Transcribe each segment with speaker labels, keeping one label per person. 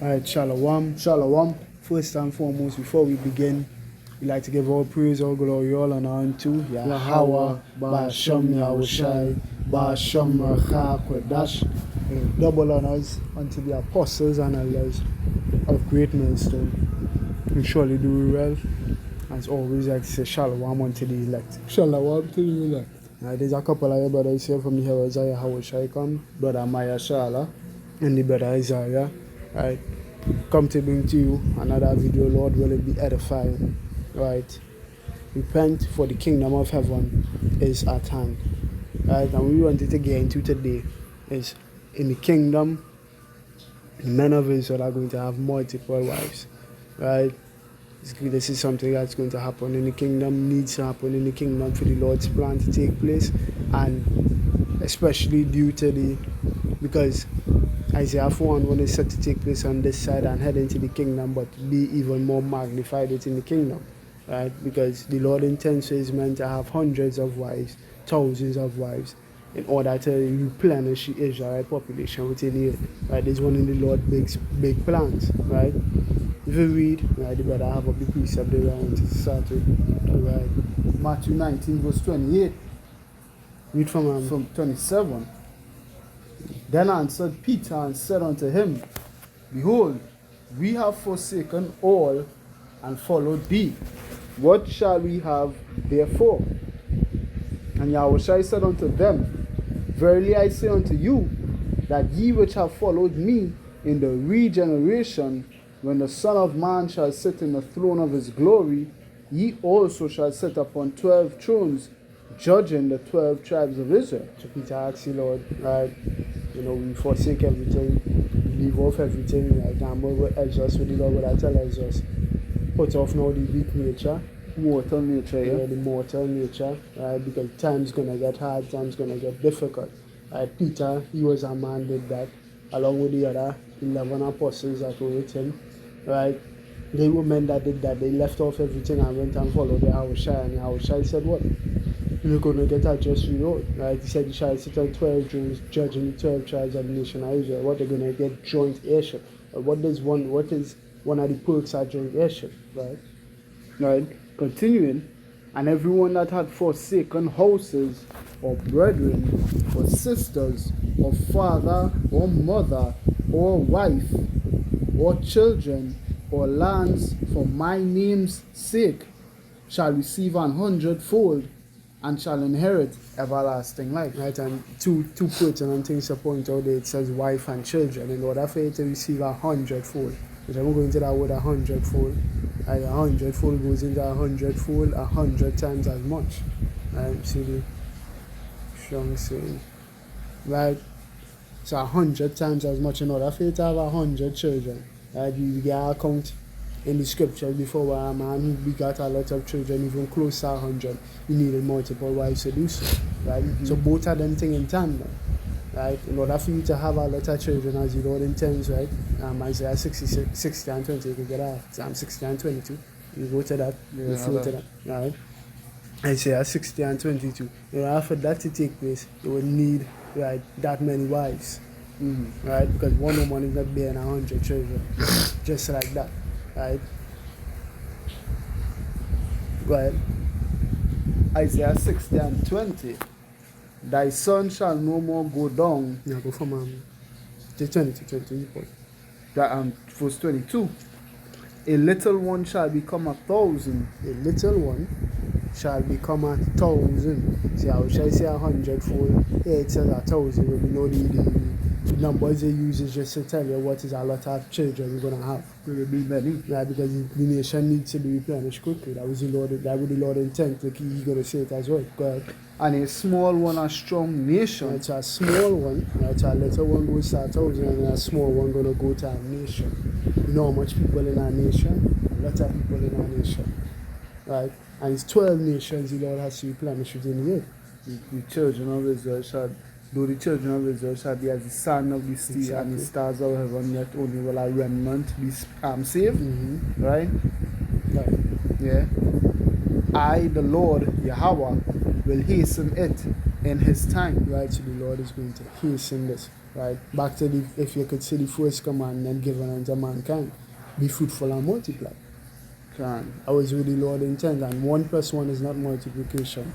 Speaker 1: Alright, Shalom, Shalom. First and foremost, before we begin, we like to give all praise, all glory, all honor unto Yahweh, Ba'ashem Yahushai, Ba'ashem Racha Kodash. Double honors unto the apostles and elders of Great Millstone. We surely do well. As always, I like to say Shalom unto the elect. Shalom to the elect. There's a couple of your brothers here from the Heroes of Yahushai come, Brother Maya Shala and the Brother Isaiah. Right, come to bring to you another video. Lord, will it be edifying? Right, repent, for the kingdom of heaven is at hand. Right, and we wanted to get into today is in the kingdom, the men of Israel are going to have multiple wives. Right, this is something that's going to happen in the kingdom, needs to happen in the kingdom for the Lord's plan to take place, and especially due to because Isaiah 4:1 is set to take place on this side and head into the kingdom, but be even more magnified within the kingdom, right? Because the Lord intends for his men to have hundreds of wives, thousands of wives, in order to replenish the Israelite population within the earth, right? This is one of the Lord's big plans, right? If you read, right, you better have up the precept there I want to start with, right? Matthew 19 verse 28. Read from 27. Then answered Peter and said unto him, Behold, we have forsaken all and followed thee. What shall we have therefore? And Yahushua said unto them, Verily I say unto you, that ye which have followed me in the regeneration, when the Son of Man shall sit in the throne of his glory, ye also shall sit upon 12 thrones, judging the 12 tribes of Israel. So Peter asked the Lord, right, we forsake everything, we leave off everything, right? And what Exodus, what the Lord would I tell Exodus? Put off now the weak nature, mortal nature, the mortal nature, right? Because time's gonna get hard, time's gonna get difficult. Right? Peter, he was a man did that, along with the other 11 apostles that were with him, right? They were men that did that. They left off everything and went and followed the Yahushua. And Yahushua said, what? You're going to get a just reward, right? He said you shall sit on 12 thrones, judging the 12 tribes of the nation of Israel. What they're going to get joint heirship. What is one of the perks of joint heirship, right? Right. Continuing, and everyone that had forsaken houses, or brethren, or sisters, or father, or mother, or wife, or children, or lands for my name's sake, shall receive 100-fold, and shall inherit everlasting life. Right, and two pertinent things to point out there. It says wife and children. In order for you to receive 100-fold, which I'm going to that word 100-fold, 100-fold goes into 100-fold, 100 times as much. Right, see the strong saying. Right, so 100 times as much. In order for you to have 100 children, right, you get an account in the scriptures before where a man who begot a lot of children, even close to 100, he needed multiple wives to do so, right? Mm-hmm. So both of them thing in tandem, right? In order for you to have a lot of children, as the Lord intends, right? Isaiah 60 and 20, you can get that. Psalm 60 and 22, you go to that, you flow to that, right? Isaiah 60 and 22. In order for that to take place, you would need, right, that many wives, right? Because one woman is not bearing 100 children, just like that. Right. Go ahead. Isaiah 60 and 20. Thy son shall no more go down. Yeah, go from 20. Verse 22. A little one shall become 1,000. A little one shall become 1,000. See how shall I say 100-fold? Yeah, it says 1,000. We know the numbers they use is just to tell you what is a lot of children you're gonna have. Will be many. Yeah, because the nation needs to be replenished quickly. That would the Lord intend. Like he's gonna say it as well. Go ahead. And a small one, a strong nation. It's a small one. It's a little one goes to 1,000, and a small one gonna go to a nation. You know how much people in our nation? A lot of people in our nation. Right? And it's 12 nations the Lord has to replenish within the earth. The children of Israel shall, though the children of Israel shall be as the sand of the sea and the stars of heaven, yet only will a remnant be saved. Mm-hmm. Right? Yeah. I, the Lord, Yahweh, will hasten it in his time. Right? So the Lord is going to hasten this. right? Back to the, if you could see the first commandment given unto mankind, be fruitful and multiply. I was with the Lord intent, and 1 plus 1 is not multiplication.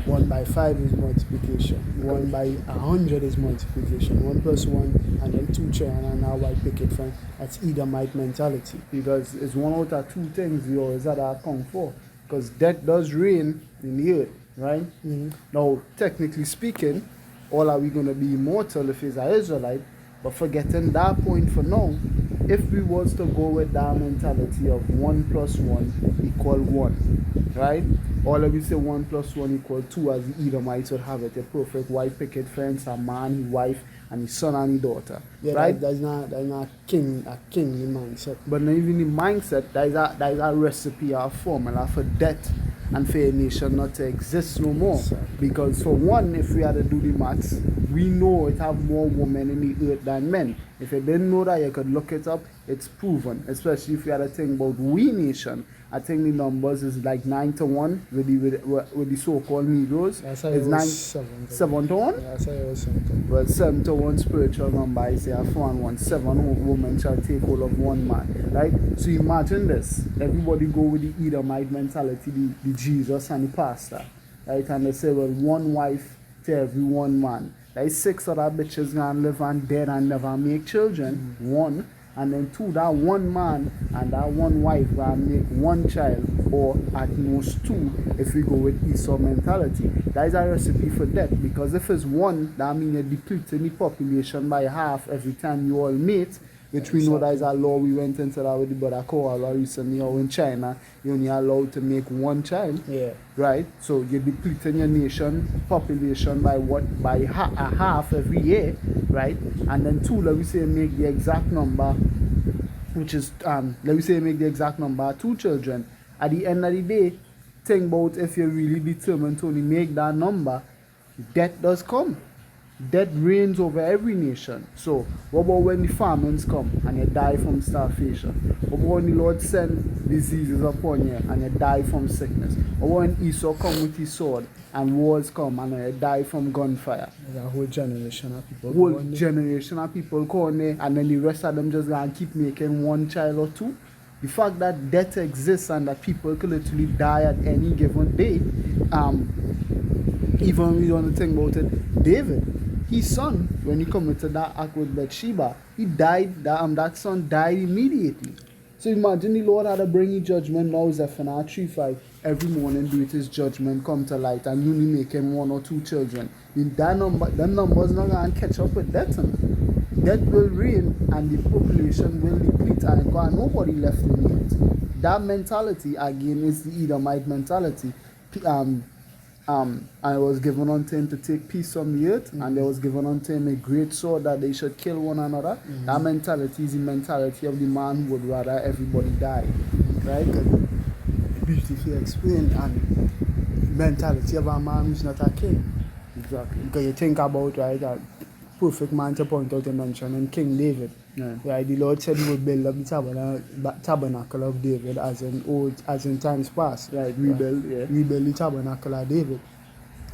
Speaker 1: 1 by 5 is multiplication. 1 by 100 is multiplication. 1 plus 1 and then 2 children, and now I pick it from, that's Edomite mentality. Because it's one out of 2 things we always had to account for. Because death does reign in the earth, right? Mm-hmm. Now, technically speaking, all are we going to be immortal if he's an Israelite? But forgetting that point for now, if we was to go with that mentality of 1 plus 1 equal 1, right? All of we say 1 plus 1 equal 2 as the Edomites would have it, a perfect white picket fence, a man, his wife, and his son and his daughter. Yeah, right? That's not a kingly mindset. But not even the mindset, that is a recipe or a formula for death and for a nation not to exist no more. Because for one, if we had to do the maths, we know it have more women in the earth than men. If you didn't know that, you could look it up. It's proven, especially if you had to think about we nation. I think the numbers is like 9-1 with the so-called Negroes. That's how it's 7 to 1? Yeah, that's how it was 7 to 1. Well, 7 to 1 spiritual number, I say a 4 and 1. 7 women shall take hold of 1 man, right? So imagine this. Everybody go with the Edomite mentality, the Jesus and the pastor, right? And they say, well, 1 wife to every 1 man. Like 6 other bitches gonna live and dead and never make children. 1. And then 2, that 1 man and that 1 wife gonna make 1 child, or at most 2 if we go with Esau mentality. That is a recipe for death, because if it's 1, that means you're depleting the population by half every time you all mate, which we know that is a law. We went into that with the brother Koala recently, or in China, you're only allowed to make 1 child. Yeah. Right? So you're depleting your nation population by what? By a half every year, right? And then 2, let me say make the exact number, which is let me say make the exact number 2 children. At the end of the day, think about if you're really determined to only make that number, death does come. Death reigns over every nation. So, what about when the famines come and you die from starvation? What about when the Lord send diseases upon you and you die from sickness? What about when Esau come with his sword and wars come and you die from gunfire? There's a whole generation of people. Going there, and then the rest of them just gonna keep making 1 child or 2. The fact that death exists and that people could literally die at any given day, even when we don't think about it, David, his son, when he committed that act with Bathsheba, he died, that son died immediately. So imagine the Lord had to bring his judgment now, Zephaniah 3:5, every morning do it his judgment come to light, and you only make him 1 or 2 children. That number's not going to catch up with death. Death will reign and the population will deplete and nobody left in it. That mentality again is the Edomite mentality. And it was given unto him to take peace from the earth, and there was given unto him a great sword that they should kill one another. That mentality is the mentality of the man who would rather everybody die. Right? Beautifully explained, and mentality of a man who's not a king. Exactly. Because you think about, right, a perfect man to point out and mention in King David. Yeah. Right, the Lord said he would build up the tabernacle of David as in times past. Right, rebuild the tabernacle of David.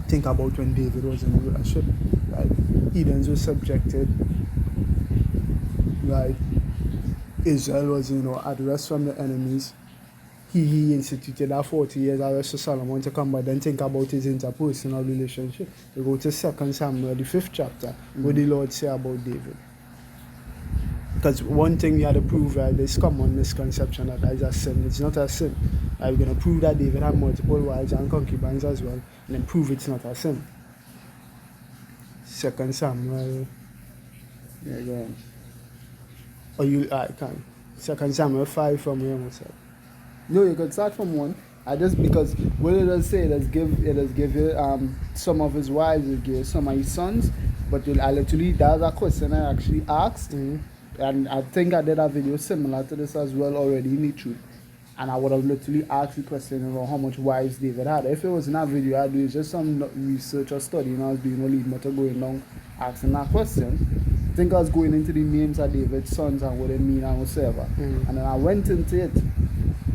Speaker 1: Think about when David was in rulership. Right, Edens was subjected. Right, Israel was at rest from the enemies. He instituted that 40 years arrest for Solomon to come, but then think about his interpersonal relationship. We go to 2 Samuel, the 5th chapter, what the Lord say about David. Because one thing we had to prove, right, there's common misconception that is a sin. It's not a sin. We're going to prove that David had multiple wives and concubines as well, and then prove it's not a sin. 2 Samuel. Yeah, go on. Or I can. 2 Samuel 5 from where I said. No, you could start from 1. Because what it does say, it does give you some of his wives, it gives some of his sons, but I literally, that was a question I actually asked. And I think I did a video similar to this as well already in the truth. And I would have literally asked the question about how much wives David had. If it was in that video, I'd do just some research or study, and I was doing only matter going down asking that question. I think I was going into the names of David's sons and what they mean and whatever. And then I went into it,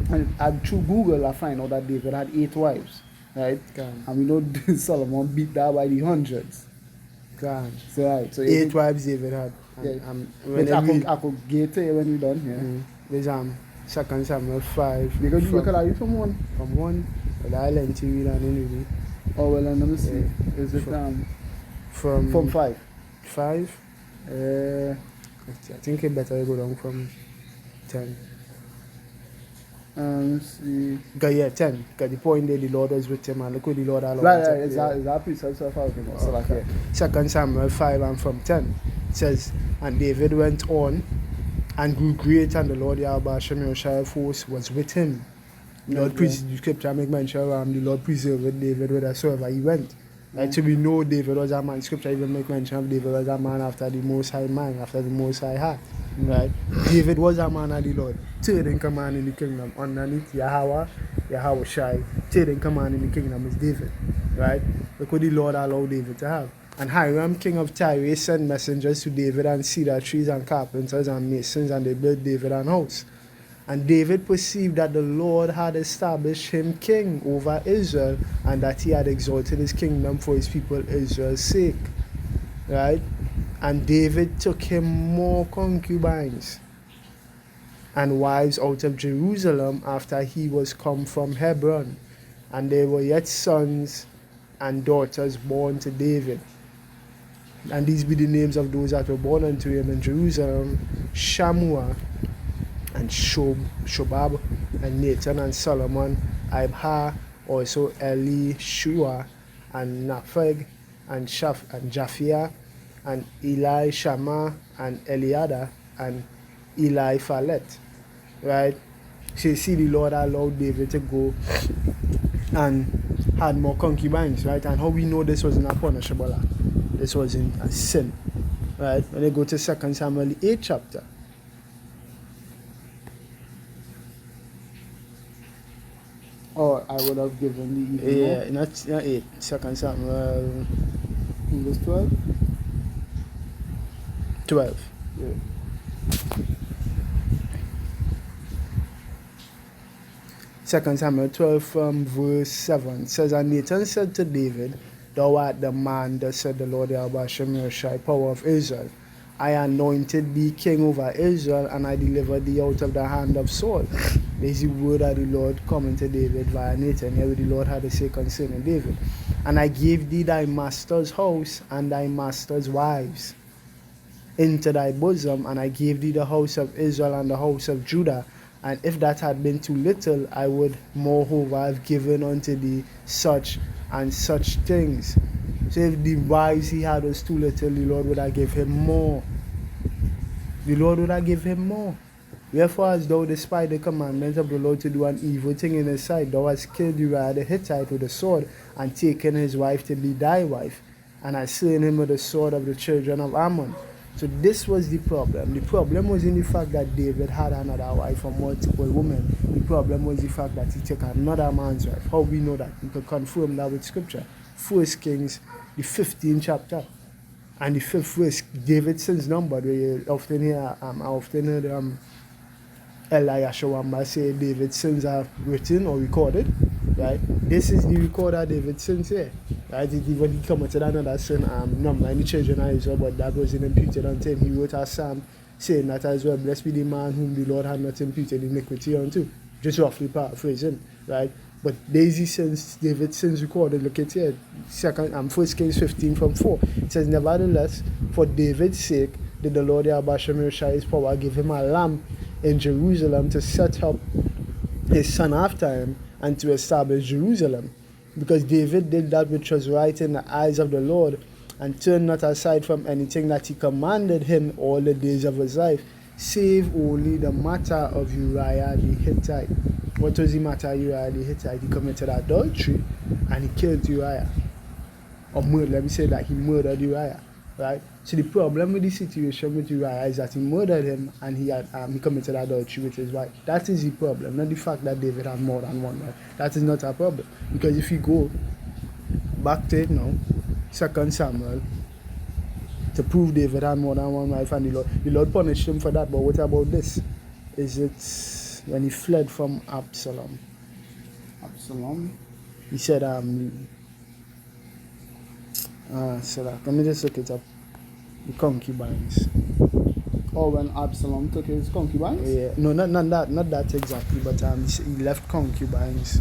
Speaker 1: and through Google I find out that David had 8 wives, right? And we know Solomon beat that by the hundreds. Grand.
Speaker 2: So, right. So
Speaker 1: 8 wives David had.
Speaker 2: yeah.
Speaker 1: When
Speaker 2: I could get to you when we done, yeah.
Speaker 1: There's 2 Samuel 5.
Speaker 2: We could are you from one?
Speaker 1: From 1. But I learned to read and anyway.
Speaker 2: Oh well, let me see.
Speaker 1: Yeah.
Speaker 2: Is it
Speaker 1: From
Speaker 2: 5?
Speaker 1: 5? I think it better go down from 10.
Speaker 2: Let's see.
Speaker 1: Yeah, 10. Because the point there, the Lord was with him, and look what the Lord allowed.
Speaker 2: Right. Is that precept of how
Speaker 1: okay. 2 Samuel 5 and from 10. It says, and David went on and grew great, and the Lord Yahweh Shem Yoshai force was with him. The scripture make mention of the Lord preserved David wheresoever he went. Right, so we know David was a man. Scripture even make mention of David was a man after the Most High mind, after the Most High heart. Right? David was a man of the Lord. Third in command in the kingdom. Underneath Yahweh Shai. Third in command in the kingdom is David. Right? Look what the Lord allowed David to have. And Hiram, king of Tyre, sent messengers to David and cedar trees and carpenters and masons, and they built David an house. And David perceived that the Lord had established him king over Israel, and that he had exalted his kingdom for his people Israel's sake. Right? And David took him more concubines and wives out of Jerusalem after he was come from Hebron. And there were yet sons and daughters born to David. And these be the names of those that were born unto him in Jerusalem: Shammua, and Shobab, and Nathan, and Solomon, Ibhar, also Elishua, and Napheg, and Japhia, and Eli Shammah, and Eliada, and Eli Phalet. Right? So you see, the Lord allowed David to go and had more concubines, right? And how we know this was not punishable act. This was in a sin. Right? When you go to 2 Samuel 8 chapter.
Speaker 2: Or I would have given the even more.
Speaker 1: Not 8. 2 Samuel.
Speaker 2: It was 12?
Speaker 1: 12.
Speaker 2: Yeah.
Speaker 1: Second Samuel 12 from verse 7 says, and Nathan said to David, thou art the man that said the Lord Yahweh Shem Yoshai, power of Israel. I anointed thee king over Israel, and I delivered thee out of the hand of Saul. There's the word of the Lord coming to David via Nathan. Here the Lord had to say concerning David. And I gave thee thy master's house and thy master's wives into thy bosom, and I gave thee the house of Israel and the house of Judah. And if that had been too little, I would moreover have given unto thee such and such things. So if the wives he had was too little, the Lord would have given him more. The Lord would have given him more. Wherefore, as thou despite the commandment of the Lord to do an evil thing in his sight, thou hast killed Uriah the Hittite with a sword, and taken his wife to be thy wife, and hast slain him with the sword of the children of Ammon. So this was the problem. The problem was in the fact that David had another wife or multiple women. The problem was the fact that he took another man's wife. How we know that? We can confirm that with scripture. 1 Kings, the 15th chapter. And the 5th verse, David sins numbered, where you often hear, I often heard Eliashawamba say David's sins are written or recorded. Right? This is the record of David's sins here. Right? When he committed another sin, number in the children of Israel, but that wasn't imputed unto him. He wrote a psalm saying that as well, blessed be the man whom the Lord had not imputed iniquity unto. Just roughly paraphrasing, right? But Daisy sins, David's sins recorded, look at here, 1 Kings 15 from 4. It says, nevertheless, for David's sake did the Lord Yahweh Shem Yoshai his power give him a lamp in Jerusalem to set up his son after him and to establish Jerusalem. Because David did that which was right in the eyes of the Lord, and turned not aside from anything that he commanded him all the days of his life, save only the matter of Uriah the Hittite. What was the matter of Uriah the Hittite? He committed adultery and he killed Uriah. Or murder, let me say that he murdered Uriah. Right? So the problem with the situation with Uriah is that he murdered him and he committed adultery with his wife. That is the problem, not the fact that David had more than one wife. That is not a problem. Because if you go back to it now, 2 Samuel, to prove David had more than one wife, and the Lord punished him for that. But what about this? Is it when he fled from Absalom?
Speaker 2: Absalom?
Speaker 1: He said, So that, let me just look it up. The concubines.
Speaker 2: Or when Absalom took his concubines?
Speaker 1: Yeah, no, not that exactly, but he left concubines.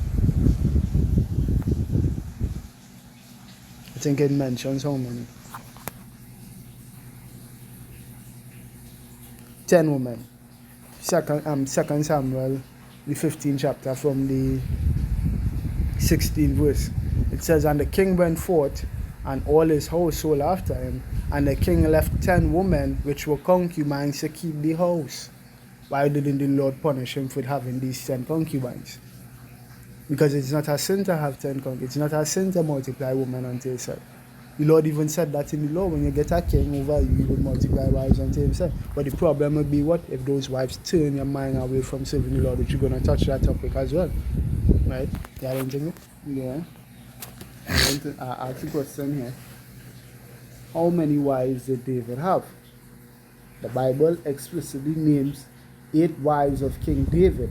Speaker 1: I think it mentions how many. 10 women. Second Samuel, the 15th chapter from the 16th verse. It says, and the king went forth, and all his household after him, and the king left 10 women which were concubines to keep the house. Why didn't the Lord punish him for having these 10 concubines? Because it's not a sin to have 10 concubines. It's not a sin to multiply women unto yourself. The Lord even said that in the law. When you get a king over you, you will multiply wives unto himself. But the problem would be what? If those wives turn your mind away from serving the Lord, which you're going to touch that topic as well. Right? You have anything?
Speaker 2: Yeah. I ask a question here. How many wives did David have? The Bible explicitly names 8 wives of King David.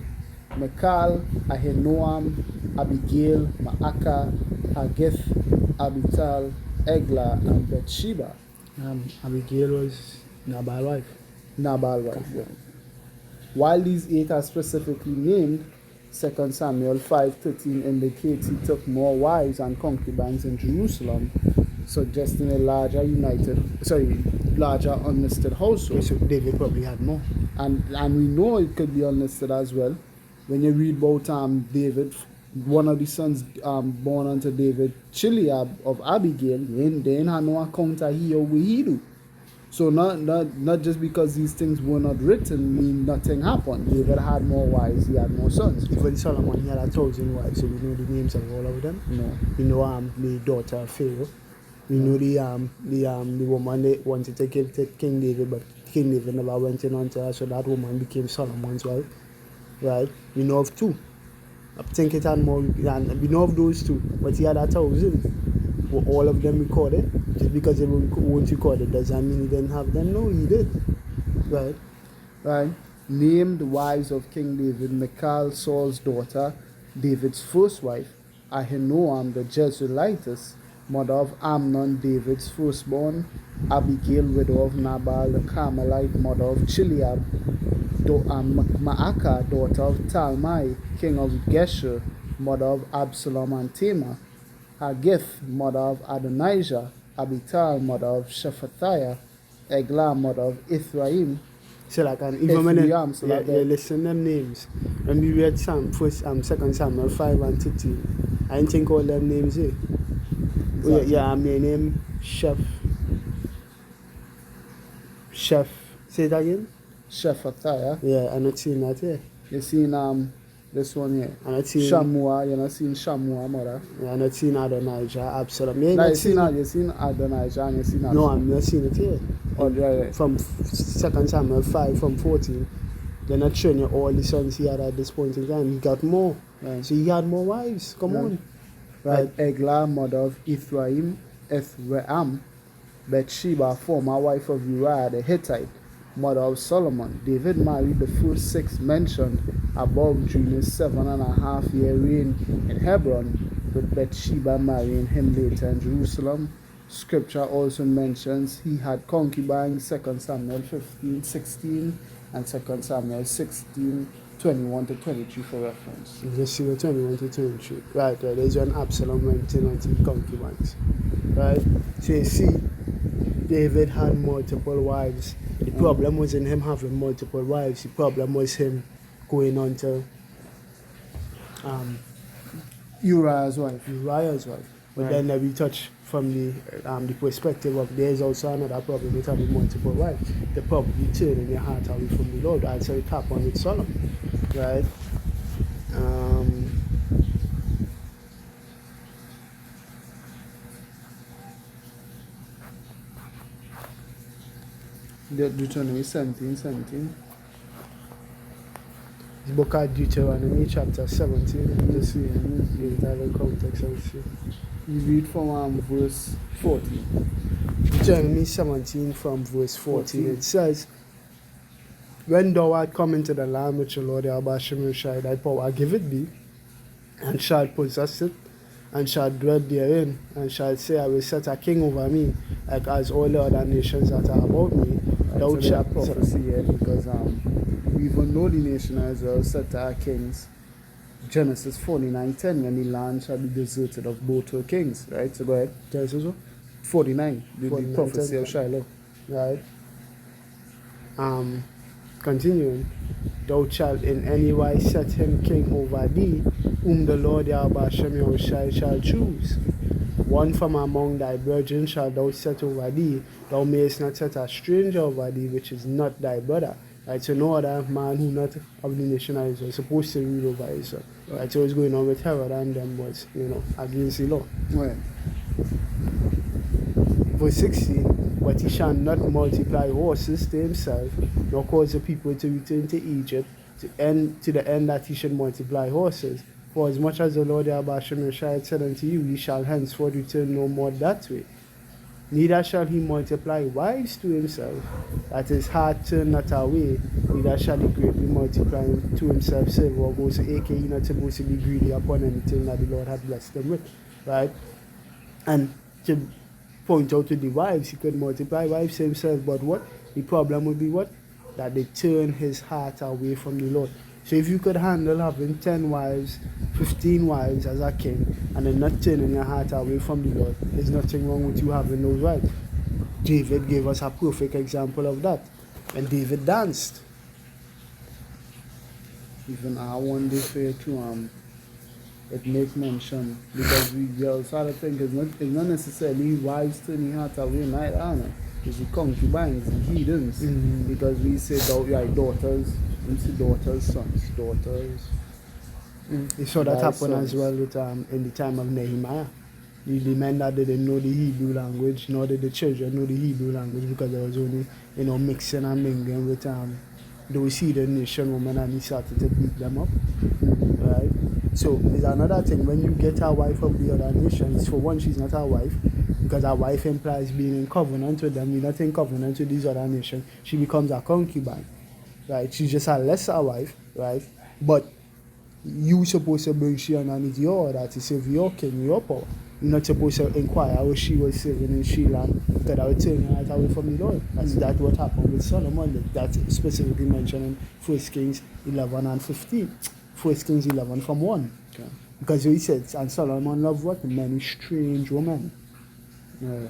Speaker 2: Michal, Ahinoam, Abigail, Maacah, Haggith, Abital, Eglah, and Bathsheba.
Speaker 1: Abigail was Nabal's wife.
Speaker 2: Nabal's wife. Yeah. While these 8 are specifically named, 2 Samuel 5:13 indicates he took more wives and concubines in Jerusalem, suggesting a larger unlisted household.
Speaker 1: So David probably had more.
Speaker 2: And we know it could be unlisted as well. When you read about David, one of the sons born unto David, Chileab of Abigail, they ain't had no account of he or he do. So not just because these things were not written mean nothing happened. David had more wives, he had more sons.
Speaker 1: Even Solomon, he had 1,000 wives, so we know the names of all of them.
Speaker 2: No.
Speaker 1: We know the daughter of Pharaoh. We know the woman they wanted to give to King David, but King David never went in unto her, so that woman became Solomon's wife. Right? We know of 2. I think it had more, and we know of those 2, but he had 1,000. Were all of them recorded? Just because they weren't recorded doesn't mean he didn't have them. No, he did. Right?
Speaker 2: Right. Named wives of King David: Michal, Saul's daughter, David's first wife; Ahinoam the Jezreelitess, mother of Amnon, David's firstborn; Abigail, widow of Nabal the Carmelite, mother of Chileab; Maacah, daughter of Talmai, king of Geshur, mother of Absalom and Tamar; Haggith, mother of Adonijah; Abital, mother of Shephatiah; Eglah, mother of Ithraim.
Speaker 1: So like, and even when
Speaker 2: you
Speaker 1: listen them names, when we read 2 Samuel 5 and 13, I didn't think all them names here.
Speaker 2: Exactly.
Speaker 1: Yeah, my name Chef. Say it again.
Speaker 2: Shephatiah.
Speaker 1: Yeah, I'm not seeing that here.
Speaker 2: You seen this one here.
Speaker 1: I'm not seeing
Speaker 2: Shammua. You not seen Shammua, mother.
Speaker 1: Yeah, I'm not seeing Adonijah, Absalom.
Speaker 2: No, you seen Adonijah and you seen Absalom.
Speaker 1: No, I'm not seeing it here.
Speaker 2: Oh, right.
Speaker 1: From 2 Samuel 5 from 14, they're not showing you all the sons he had at this point in time. He got more.
Speaker 2: Right.
Speaker 1: So he had more wives. Come on.
Speaker 2: Right. Eglah, mother of Ephraim; Bathsheba, former wife of Uriah the Hittite, mother of Solomon. David married the first 6 mentioned above during his 7.5-year reign in Hebron, with Bathsheba marrying him later in Jerusalem. Scripture also mentions he had concubines, 2 Samuel 15:16 and 2 Samuel 16:21 to 23 for reference.
Speaker 1: You just see the 21 to 23. Right. There's when Absalom went in unto concubines. Right? So you see, David had multiple wives. The problem wasn't him having multiple wives. The problem was him going on to
Speaker 2: Uriah's wife.
Speaker 1: But then we touch from the perspective of there's also another problem with having multiple wives. The probably turning your heart away from the Lord. That's how it happened with Solomon. Right?
Speaker 2: Deuteronomy 17:17.
Speaker 1: The book of Deuteronomy chapter 17. Just see the entire context of it.
Speaker 2: You read from verse 14.
Speaker 1: Deuteronomy 17 from verse 14. It says, when thou art come into the land which the Lord Yahweh Shem shall thy power give it thee, and shalt possess it, and shall dwell therein, and shall say, I will set a king over me, like as all the other nations that are about me. Thou
Speaker 2: So there's a
Speaker 1: shalt
Speaker 2: prophecy here because we even know the nation of Israel set to our kings. Genesis 49:10, when the land shall be deserted of both her kings, right? So go ahead.
Speaker 1: Genesis
Speaker 2: 49, the
Speaker 1: 49,
Speaker 2: prophecy of
Speaker 1: 10.
Speaker 2: Shiloh.
Speaker 1: Right. Continuing, thou shalt in any wise set him king over thee, whom the Lord Yahweh Shem Yahushai shall choose. One from among thy brethren shall thou set over thee. Thou mayest not set a stranger over thee, which is not thy brother. Right, so no other man who not of the nation of Israel is supposed to rule over Israel. Right, so what's going on with Herod and them was, against the law.
Speaker 2: Right.
Speaker 1: Verse 16, but he shall not multiply horses to himself, nor cause the people to return to Egypt, to the end that he should multiply horses. For as much as the Lord Yahweh Shem Yahushai said unto you, ye shall henceforth return no more that way. Neither shall he multiply wives to himself, that his heart turn not away, neither shall he greatly multiply to himself silver or gold. So aka you're not supposed to be greedy upon anything that the Lord had blessed them with. Right? And to point out to the wives, he could multiply wives to himself, but what? The problem would be what? That they turn his heart away from the Lord. So if you could handle having 10 wives, 15 wives as a king, and then not turning your heart away from the Lord, there's nothing wrong with you having those wives. David gave us a perfect example of that. When David danced.
Speaker 2: Even I wonder if it make mention, because we also have to think it's not necessarily wives turning heart away, neither, I don't know. It's the concubines, the heathens. Because we say daughters, we say daughters, sons, daughters.
Speaker 1: You saw that happen
Speaker 2: sons.
Speaker 1: as well with in the time of Nehemiah. The men that didn't know the Hebrew language, nor did the children know the Hebrew language, because there was only mixing and mingling with those heathen nation women, and he started to beat them up. Right? So there's another thing, when you get a wife of the other nations, for one, she's not a wife, because a wife implies being in covenant with them. You're not in covenant with these other nations. She becomes a concubine. Right? She's just a lesser wife, right? But you supposed to bring she underneath your order to serve your king, your power. You're not supposed to inquire how she was serving in Sheila, because I would turn her right away from the Lord. That's what happened with Solomon. That's specifically mentioned in 1 Kings 11 and 15. 1 Kings 11 from 1.
Speaker 2: Okay.
Speaker 1: Because he said, and Solomon loved what? Many strange women.
Speaker 2: Right?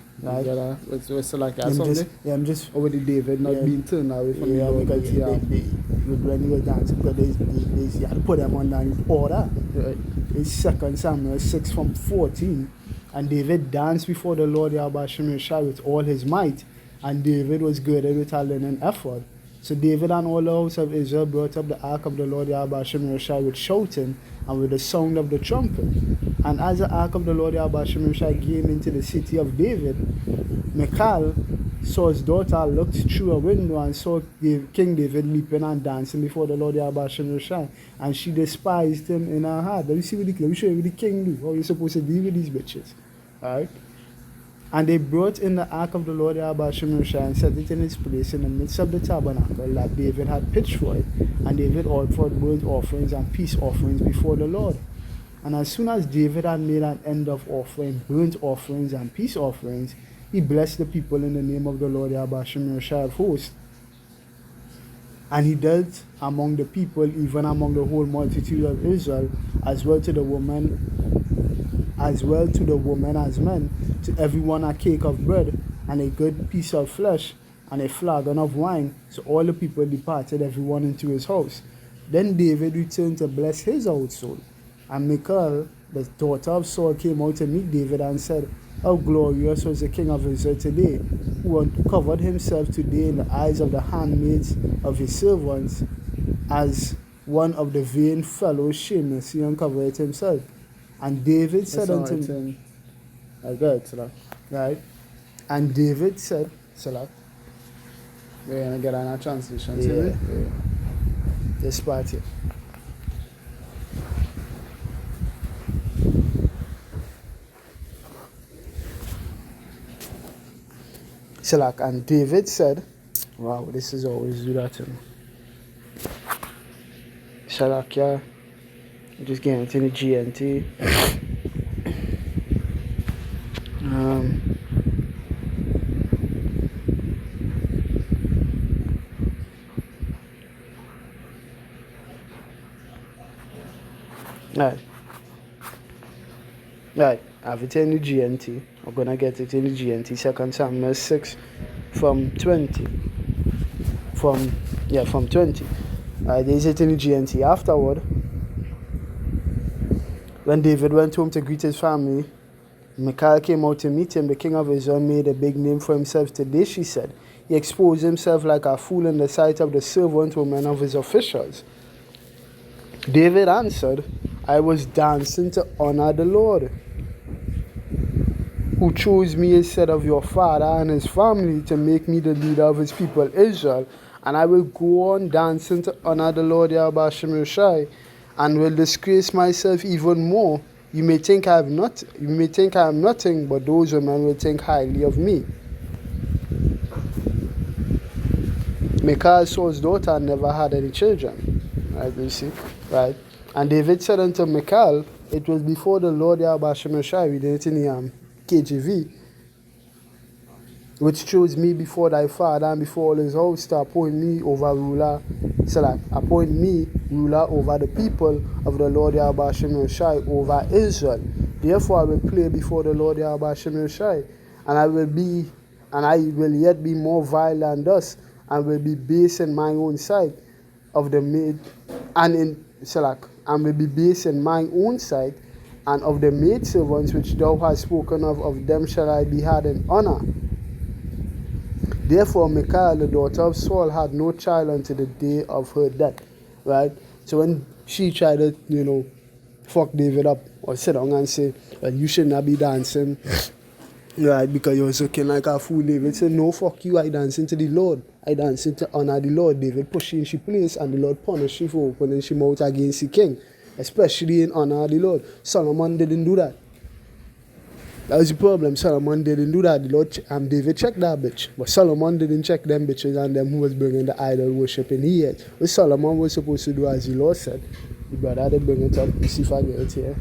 Speaker 2: It's like that.
Speaker 1: I'm just
Speaker 2: Over the David not being turned away from the Lord.
Speaker 1: because when he was dancing, because they had to put them underneath order.
Speaker 2: Right.
Speaker 1: It's 2 Samuel 6 from 14. And David danced before the Lord Yahweh Shem Yahushai with all his might. And David was girded with a linen ephod. So David and all the house of Israel brought up the ark of the Lord Yahweh Shem Yahushai with shouting and with the sound of the trumpet. And as the ark of the Lord Yahweh Shem Yahushai came into the city of David, Michal, Saul's daughter, looked through a window and saw King David leaping and dancing before the Lord Yahweh Shem Yahushai, and she despised him in her heart. Let me see let me show you what the king do. How you supposed to deal with these bitches. Alright? And they brought in the ark of the Lord Yahweh Shem Yahushai and set it in its place in the midst of the tabernacle that David had pitched for it. And David offered burnt offerings and peace offerings before the Lord. And as soon as David had made an end of offering burnt offerings and peace offerings, he blessed the people in the name of the Lord Yahweh Shem Yahushai of hosts. And he dealt among the people, even among the whole multitude of Israel, as well to the woman as men, to everyone a cake of bread, and a good piece of flesh, and a flagon of wine. So all the people departed, everyone into his house. Then David returned to bless his household. And Michal, the daughter of Saul, came out to meet David and said, how glorious was the king of Israel today, who uncovered himself today in the eyes of the handmaids of his servants, as one of the vain fellows shamelessly uncovered himself. And David said unto him, right? And David said, Salah.
Speaker 2: We're going to get on our translation.
Speaker 1: Yeah. This part here. Salak, and David said, wow, this is always do that to me. Salak, yeah. I'm just getting into the GNT. Right. Right. I have it in the GNT. I'm gonna get it in the GNT. 2 Samuel 6 from 20. From 20. There's it in the GNT. Afterward, when David went home to greet his family, Michal came out to meet him. The king of Israel made a big name for himself today, she said. He exposed himself like a fool in the sight of the servant women of his officials. David answered, I was dancing to honor the Lord, who chose me instead of your father and his family to make me the leader of his people Israel. And I will go on dancing to honor the Lord Yahweh Shem Yoshai, and will disgrace myself even more. You may think I am nothing, but those women will think highly of me. Michal, Saul's daughter, never had any children. Right, you see? Right? And David said unto Michal, it was before the Lord Yahweh Shem Yoshai, we did it in the KJV, which chose me before thy father and before all his house to appoint me ruler over the people of the Lord Yahweh Shem Yoshai over Israel. Therefore I will play before the Lord Yahweh Shem Yoshai, and I will yet be more vile than thus, and will be base in my own sight of the maid, and will be base in my own sight, and of the maidservants which thou hast spoken of them shall I be had in honor. Therefore Michal, the daughter of Saul, had no child until the day of her death. Right? So when she tried to, fuck David up, or sit down and say, well, you should not be dancing, right, because you're looking like a fool, David said, no, fuck you, I dancing to the Lord. I dancing to honor the Lord. David pushed she in she place, and the Lord punished she for opening she mouth against the king, especially in honor of the Lord. Solomon didn't do that. That was the problem. Solomon didn't do that. The Lord David checked that bitch, but Solomon didn't check them bitches and them who was bringing the idol worship in here. What Solomon was supposed to do, as the Lord said, the brother they bring it up. You see if I get it here.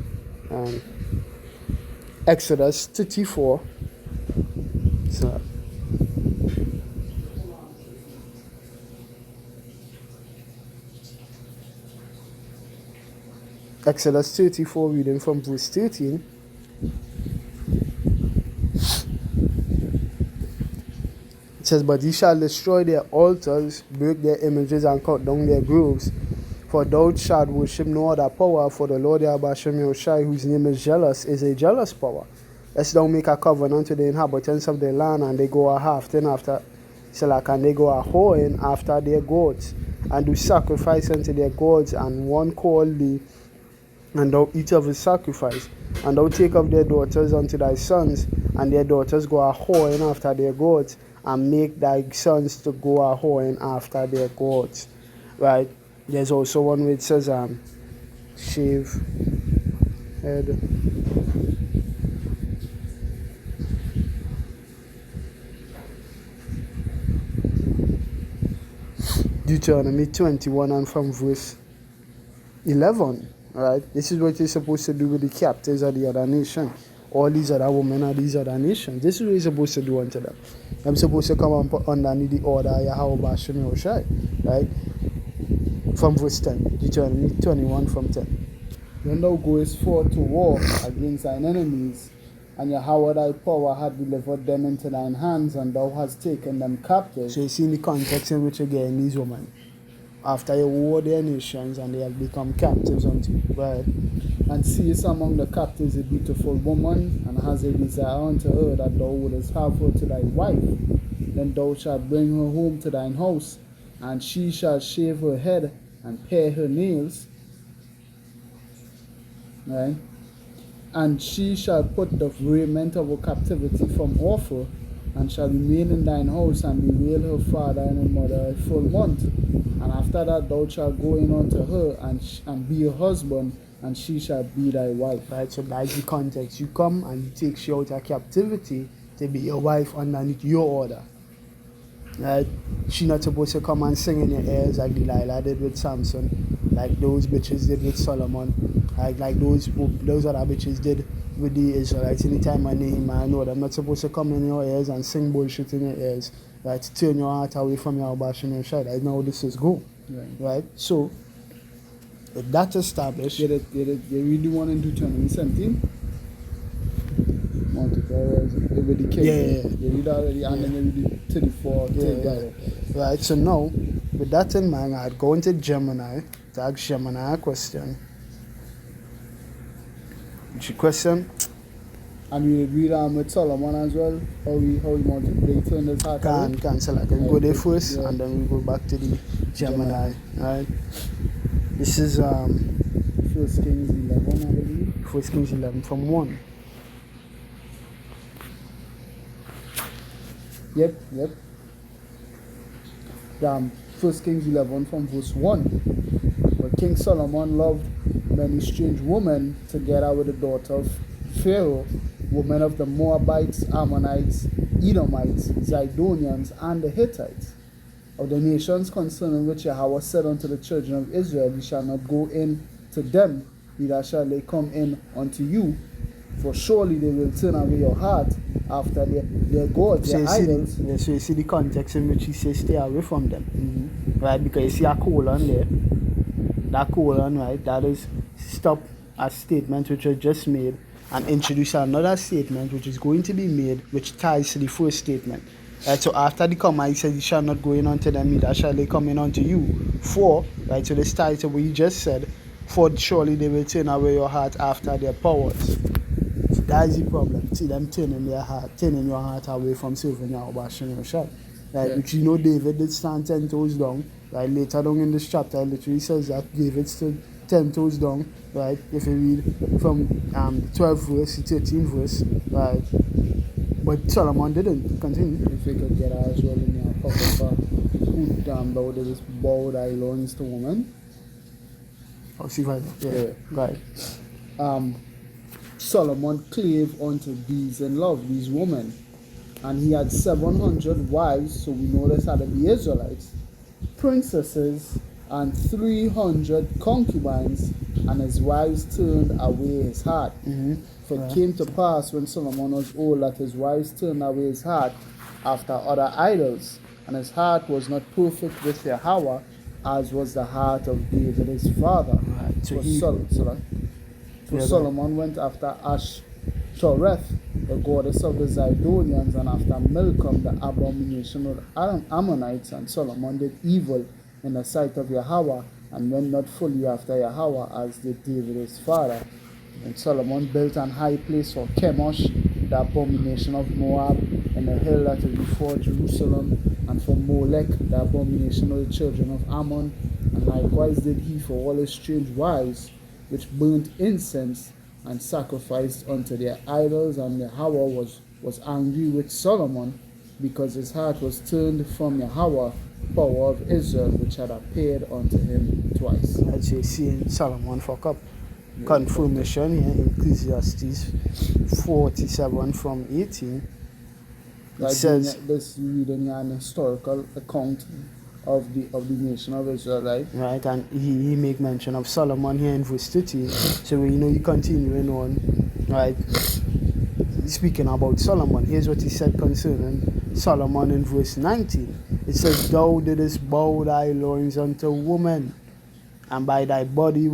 Speaker 1: Exodus 34. So. Exodus 34, reading from verse 13. It says, but ye shall destroy their altars, break their images, and cut down their groves. For thou shalt worship no other power, for the Lord Yahweh Shem Yoshai, whose name is jealous, is a jealous power. Lest thou make a covenant to the inhabitants of the land, and they go a hafting after, and they go a whoring after their gods, and do sacrifice unto their gods, and one call thee, and thou eat of his sacrifice. And thou take of their daughters unto thy sons, and their daughters go a whoring after their gods, and make thy sons to go a whoring after their gods. Right? There's also one where it says, shave head. Deuteronomy 21 and from verse 11. Right? This is what you're supposed to do with the captives of the other nation. All these other women are these other nations. This is what you're supposed to do unto them. I'm supposed to come and put underneath the order of Yahweh Shem Yoshai. Right? From verse 10. Deuteronomy 21 from 10.
Speaker 2: When thou goest forth to war against thine enemies, and Yahweh thy power hath delivered them into thine hands, and thou hast taken them captive.
Speaker 1: So you see in the context in which again these women, after you war their nations and they have become captives unto you. Right?
Speaker 2: And seest among the captives a beautiful woman, and has a desire unto her, that thou wouldest have her to thy wife. Then thou shalt bring her home to thine house, and she shall shave her head and pare her nails. Right? And she shall put the raiment of her captivity from off her, and shall remain in thine house, and bewail her father and her mother a full month. And after that thou shalt go in unto her, and be her husband, and she shall be thy wife.
Speaker 1: Right, so that's the context. You come and you take she out of captivity to be your wife underneath your order. Right? She not supposed to come and sing in your ears like Delilah did with Samson, like those bitches did with Solomon, like those other bitches did with the Israelites in the time of Nehemiah. No, they're not supposed to come in your ears and sing bullshit in your ears. Right? To turn your heart away from your Yahweh Shem Yoshai. That's not how this is go. Right? So With that established,
Speaker 2: You read the one in Deuteronomy 17? With the king.
Speaker 1: Yeah.
Speaker 2: You read already, and then you read the 34
Speaker 1: Right, so now, with that in mind, I'd go into Gemini to ask Gemini a question. What's your question?
Speaker 2: And we read with Solomon as well, how he turned his heart away.
Speaker 1: Cancel. I can go there first,
Speaker 2: Yeah.
Speaker 1: and then we go back to the Gemini. Right. This is
Speaker 2: 1 Kings 11, I believe.
Speaker 1: 1 Kings 11 from 1.
Speaker 2: Yep. 1 Kings 11 from verse 1. But King Solomon loved many strange women together with the daughter of Pharaoh, women of the Moabites, Ammonites, Edomites, Zidonians, and the Hittites. Of the nations concerning which Yahweh said unto the children of Israel, ye shall not go in to them, neither shall they come in unto you. For surely they will turn away your heart after their gods,
Speaker 1: So
Speaker 2: their idols.
Speaker 1: you see the context in which he says stay away from them.
Speaker 2: Mm-hmm.
Speaker 1: Right, because you see a colon there. That colon, right, that is stop a statement which was just made and introduce another statement which is going to be made which ties to the first statement. Right, so after the comma he says you shall not go in unto them, neither shall they come in unto you. For, right, so this ties to what he just said, for surely they will turn away your heart after their powers. So that is the problem. See them turning your heart away from serving Yahweh Hashem Yoshai. Right,
Speaker 2: Yeah.
Speaker 1: which you know David did stand 10 toes down. Right, later down in this chapter it literally says that David stood 10 toes down. Right, if you read from 12 verse to 13 verse, right. But Solomon didn't. Continue.
Speaker 2: If you could get as well in your pocket, who damn thou didst bow thy loins to woman.
Speaker 1: Oh, see if I right.
Speaker 2: Solomon clave unto these and loved these women, and he had 700 wives, so we know this had to be Israelites, princesses, and 300 concubines, and his wives turned away his heart. For it came to pass when Solomon was old that his wives turned away his heart after other idols, and his heart was not perfect with Yahweh, as was the heart of David his father.
Speaker 1: Right, so
Speaker 2: For Solomon went after Ashtoreth, the goddess of the Zidonians, and after Milcom, the abomination of the Ammonites. And Solomon did evil in the sight of Yahweh, and went not fully after Yahweh, as did David his father. And Solomon built an high place for Chemosh, the abomination of Moab, in the hill that is before Jerusalem, and for Molech, the abomination of the children of Ammon. And likewise did he for all his strange wives, which burnt incense and sacrificed unto their idols. And Yahweh was angry with Solomon, because his heart was turned from Yahweh, power of Israel, which had appeared unto him twice.
Speaker 1: I'd say seeing Solomon fuck up. Confirmation here in Ecclesiastes 47 from 18. It says
Speaker 2: This reading an historical account of the nation of Israel, right?
Speaker 1: right, and he make mention of Solomon here in verse 13. So we know he continuing on, right? Speaking about Solomon, here's what he said concerning Solomon in verse 19. It says, thou didst bow thy loins unto woman, and by thy body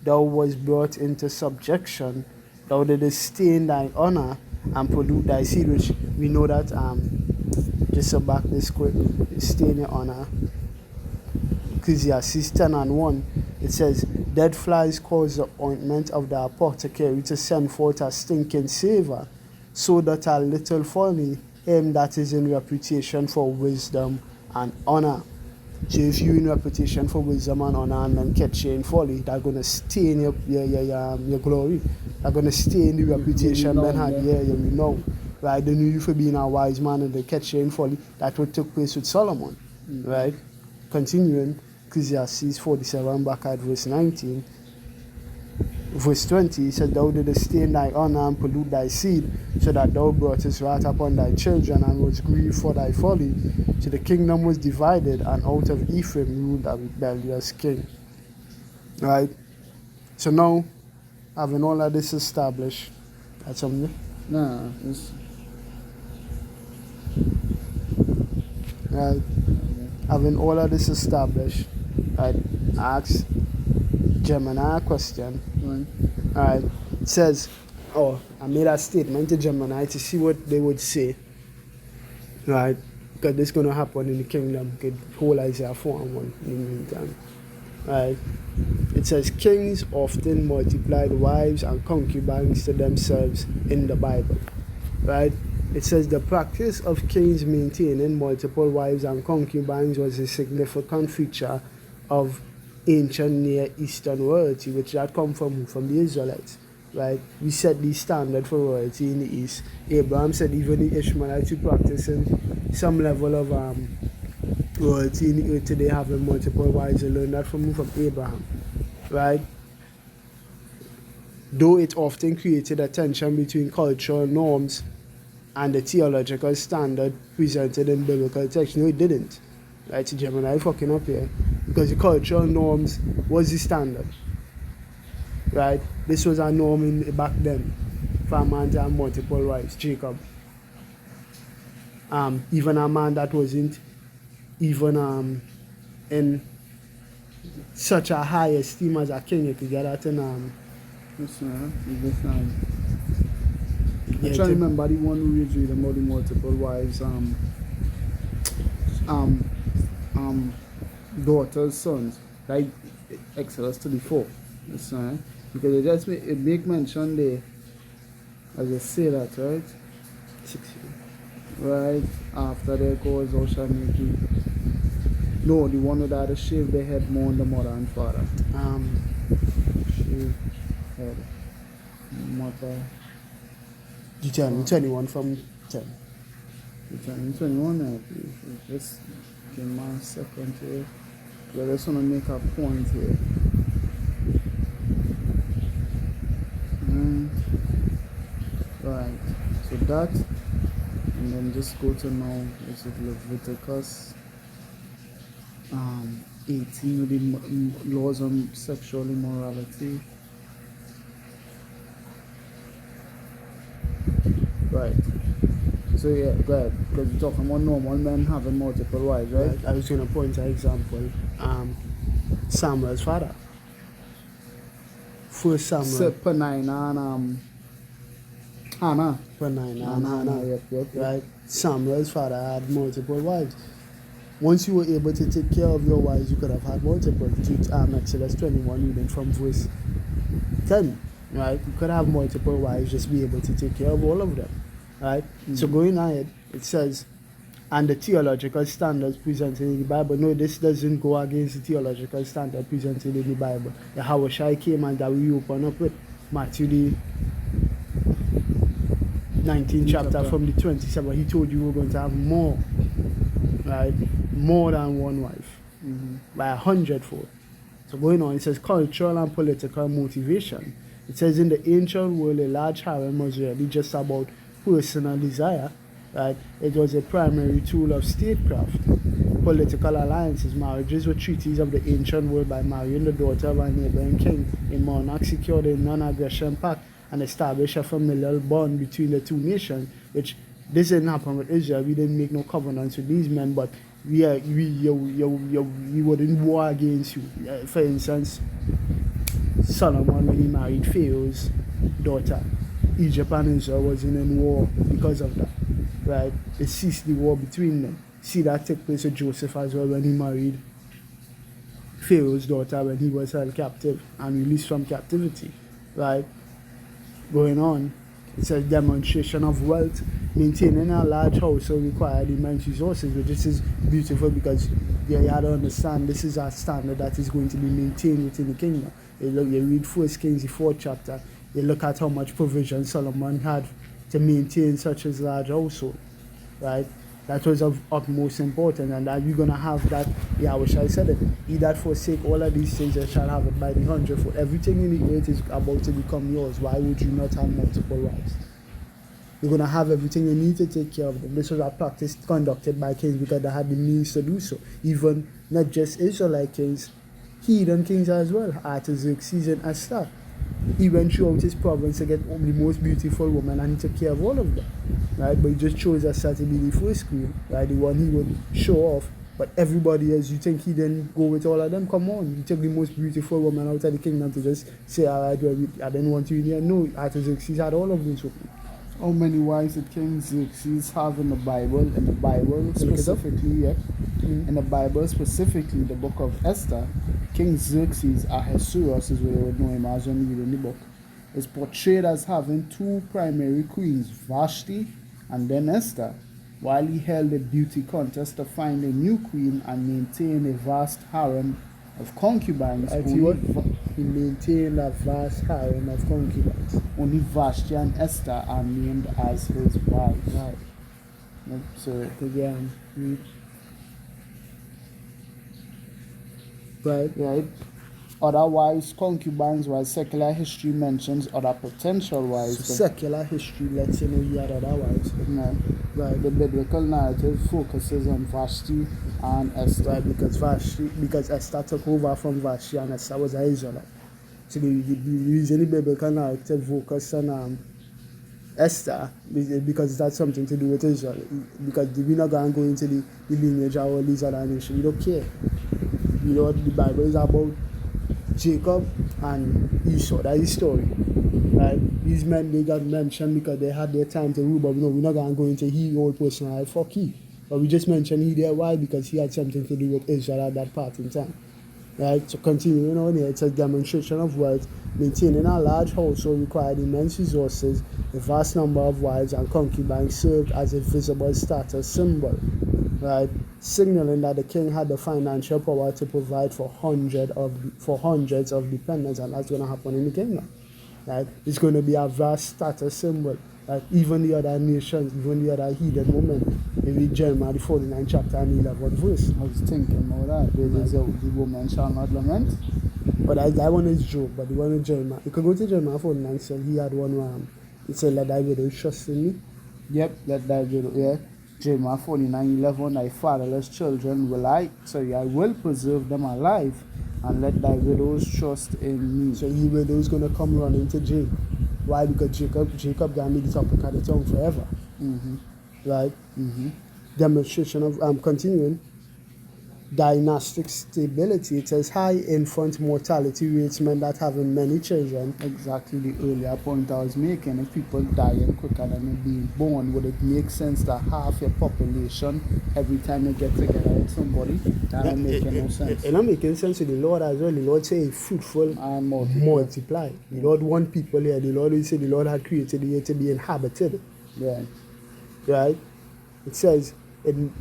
Speaker 1: thou was brought into subjection. Thou didst stain thy honor and pollute thy seed, which we know that just to back this quick, stain your honor. Ecclesiastes 10 and 1, it says, dead flies cause the ointment of the apothecary to send forth a stinking savour, so that a little folly him that is in reputation for wisdom and honor. So if you in reputation for wisdom and honor and then catch you in folly, they're gonna stain your glory. They're gonna stain the reputation then had you know. Right? They knew you for being a wise man and they catch you in folly. That's what took place with Solomon. Right? Continuing, Ecclesiastes 47 back at verse 19. Verse 20, he said, thou didst stain thy honor and pollute thy seed, so that thou broughtest wrath upon thy children, and was grieved for thy folly. So the kingdom was divided, and out of Ephraim ruled a rebellious king. Right? So now, having all of this established, that's something.
Speaker 2: Nah,
Speaker 1: Right? Having all of this established, I asked Gemini a question.
Speaker 2: Right.
Speaker 1: Alright, it says, oh, I made a statement to Gemini to see what they would say. Right, because this is going to happen in the kingdom. Could whole Isaiah 4 and 1 in the meantime. Right, it says, kings often multiplied wives and concubines to themselves in the Bible. Right, it says the practice of kings maintaining multiple wives and concubines was a significant feature of ancient Near Eastern royalty, which had come from the Israelites. Right, we set the standard for royalty in the East. Abraham said even the Ishmaelites who practicing some level of royalty in the earth today having multiple wives. They learned that from Abraham. Right, though it often created a tension between cultural norms and the theological standard presented in biblical text. No, it didn't. Right, so Gemini fucking up here. Because the cultural norms was the standard. Right? This was a norm back then for a man to have multiple wives. Jacob. Even a man that wasn't even in such a high esteem as a king, you could get that in
Speaker 2: I try to remember the one who was reading about the multiple wives, daughters, sons, like Exodus 34. Understand? Because it make mention there, as I say that, right?
Speaker 1: 16.
Speaker 2: Right after there goes Ocean Mickey. No, the one that had to shave their head more than the mother and father. Shave head. Mother.
Speaker 1: You tell me 21 from 10.
Speaker 2: You're 21 now, please. Just give me a second here. I just want to make a point here. Right, so that, and then just go to now, this is Leviticus 18 with the laws on sexual immorality. Right. So yeah, go ahead. Because you're talking about normal men having multiple wives, right?
Speaker 1: I was going to point an example. Samuel's father. First Samuel.
Speaker 2: Penina and Hannah.
Speaker 1: Penina and Hannah.
Speaker 2: Yep.
Speaker 1: Right? Samuel's father had multiple wives. Once you were able to take care of your wives, you could have had multiple. Exodus 21, reading from verse 10. Right? You could have multiple wives, just be able to take care of all of them. Right? Mm-hmm. So going ahead, it says, and the theological standards presented in the Bible. No, this doesn't go against the theological standard presented in the Bible. The Hawashai came and that we open up with Matthew the 19th chapter from the 27th. He told you we're going to have more, right? More than one wife, by 100-fold. So going on, it says cultural and political motivation. It says in the ancient world, a large harem was really just about personal desire. Right? It was a primary tool of statecraft. Political alliances, marriages were treaties of the ancient world by marrying the daughter of a neighboring king. A monarch secured a non-aggression pact and established a familial bond between the two nations, which this didn't happen with Israel. We didn't make no covenants with these men, but we wouldn't war against you. For instance, Solomon, when he married Pharaoh's daughter, Egypt and Israel wasn't in war because of that. Right? It ceased the war between them. See that took place with Joseph as well when he married Pharaoh's daughter when he was held captive and released from captivity. Right? Going on, it says demonstration of wealth. Maintaining a large household required immense resources, which is beautiful because you have to understand this is a standard that is going to be maintained within the kingdom. You read 1 Kings, the 4th chapter, you look at how much provision Solomon had to maintain such a large household, right? That was of utmost importance, and that you're going to have that. Yahushua said it. He that forsake all of these things, they shall have it by the 100-fold. Everything in the earth is about to become yours. Why would you not have multiple wives? You're going to have everything you need to take care of them. This was a practice conducted by kings because they had the means to do so. Even not just Israelite kings, heathen kings as well. Artaxerxes and Esther. He went throughout his province to get the most beautiful woman and he took care of all of them. Right? But he just chose Esther to be the first queen, right? The one he would show off But everybody else, you think he didn't go with all of them? Come on, you took the most beautiful woman out of the kingdom to just say, all right, well, I didn't want you in here. No, Artaxerxes had all of those women.
Speaker 2: How many wives did King Xerxes have in the Bible? In the Bible specifically, yeah. In the Bible specifically, the book of Esther, King Xerxes, Ahasuerus is what you would know him as when you read in the book, is portrayed as having two primary queens, Vashti and then Esther, while he held a beauty contest to find a new queen and maintain a vast harem of concubines.
Speaker 1: He maintained a vast harem of concubines.
Speaker 2: Only Vashti and Esther are named as his wives.
Speaker 1: Right.
Speaker 2: Yep, so
Speaker 1: Again, right.
Speaker 2: Otherwise, concubines, while secular history mentions other potential wives.
Speaker 1: Secular history lets you know he had other wives.
Speaker 2: No.
Speaker 1: Right.
Speaker 2: The biblical narrative focuses on Vashti and Esther.
Speaker 1: Right, because Esther took over from Vashti and Esther was an Israelite. So the reason the biblical narrative focus on Esther because that's something to do with Israel. Because we're not going to go into the lineage of all these other nations. We don't care. You know what the Bible is about? Jacob and Esau. That's the story. Right? These men, they got mentioned because they had their time to rule, but no, we're not going to go into he whole personal. Fuck he. But we just mentioned he there. Why? Because he had something to do with Israel at that part in time. Right? So continuing on here, it's a demonstration of wealth. Maintaining a large household required immense resources. A vast number of wives and concubines served as a visible status symbol. Right? Signaling that the king had the financial power to provide for hundreds of dependents, and that's going to happen in the kingdom. Right? It's going to be a vast status symbol. Like even the other nations, even the other heathen women, maybe Jeremiah the 49th chapter and 11th verse.
Speaker 2: I was thinking about that. The woman shall not lament.
Speaker 1: But that one is joke, but the one in Jeremiah, you can go to Jeremiah 49 and he had one it said, let thy widow trust in me.
Speaker 2: Yep, let thy widow, yeah. Jeremiah 49:11, thy fatherless children I will preserve them alive, and let thy widows trust in me.
Speaker 1: So your widow's gonna come running to jail. Why? Because Jacob gonna make the topic of the tongue forever.
Speaker 2: Mm-hmm.
Speaker 1: Right?
Speaker 2: Mm-hmm.
Speaker 1: Demonstration of continuing. Dynastic stability. It says high infant mortality rates meant that having many children.
Speaker 2: Exactly the earlier point I was making. If people dying quicker than they're being born, would it make sense that half your population every time you get together with somebody? That don't make no sense.
Speaker 1: It's not making sense to the Lord as well. The Lord say fruitful
Speaker 2: and
Speaker 1: multiply. The Lord want people here. The Lord will say the Lord had created the earth to be inhabited.
Speaker 2: Yeah.
Speaker 1: Right? It says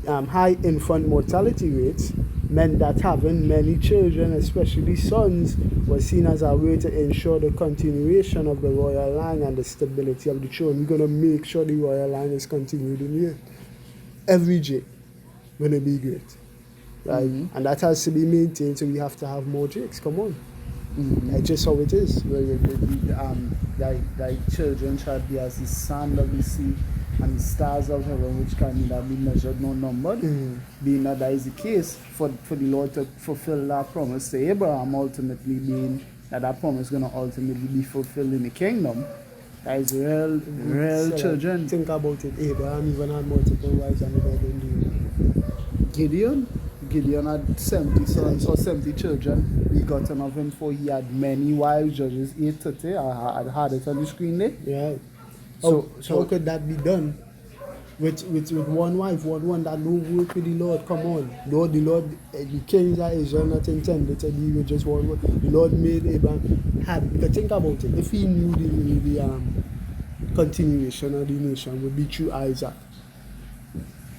Speaker 1: high infant mortality rates meant that having many children, especially sons, was seen as a way to ensure the continuation of the royal line and the stability of the throne. We're going to make sure the royal line is continued in here. Every J going to be great. Right? Mm-hmm. And that has to be maintained, so we have to have more Jakes. Come on. Mm-hmm. That's just how it is.
Speaker 2: Thy children shall be as the sand of the sea and the stars of heaven, which can neither be measured nor numbered. Mm-hmm. Being that is the case for the Lord to fulfill that promise to Abraham, ultimately being that promise is going to ultimately be fulfilled in the kingdom. That is real so children.
Speaker 1: Think about it. Abraham even had multiple wives and he didn't do
Speaker 2: Gideon had 70 sons or 70 children. We got of him for he had many wives. Judges 8:30. I had it on the screen there.
Speaker 1: Yeah. So how could that be done with one wife, one that no work with the Lord? Come on, the kings of Israel not intended to be with just one. The Lord made Abraham had. Because think about it. If he knew the continuation of the nation would be through Isaac,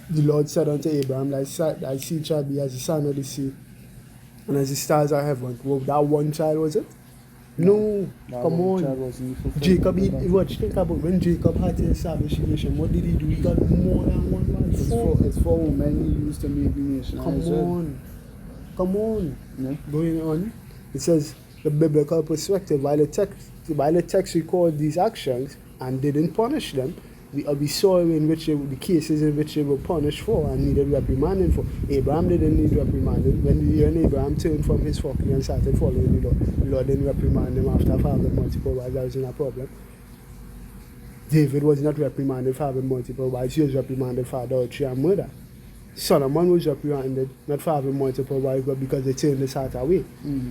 Speaker 1: the Lord said unto Abraham, thy seed shall be as the sand of the sea and as the stars of heaven. Well, that one child was it? No, come on. Jacob, think about when Jacob had to establish the nation, what did he do? He got more than one wife.
Speaker 2: It's four women he used to make the nation.
Speaker 1: Come on.
Speaker 2: Yeah.
Speaker 1: Going on, it says the biblical perspective, while the text records these actions and didn't punish them, we saw in which the cases in which they were punished for and needed reprimanding for. Abraham didn't need reprimanding. When Abraham turned from his fucking and started following the Lord didn't reprimand him after having multiple wives. That wasn't a problem. David was not reprimanded for having multiple wives. He was reprimanded for adultery and murder. Solomon was reprimanded not for having multiple wives, but because they turned his heart away.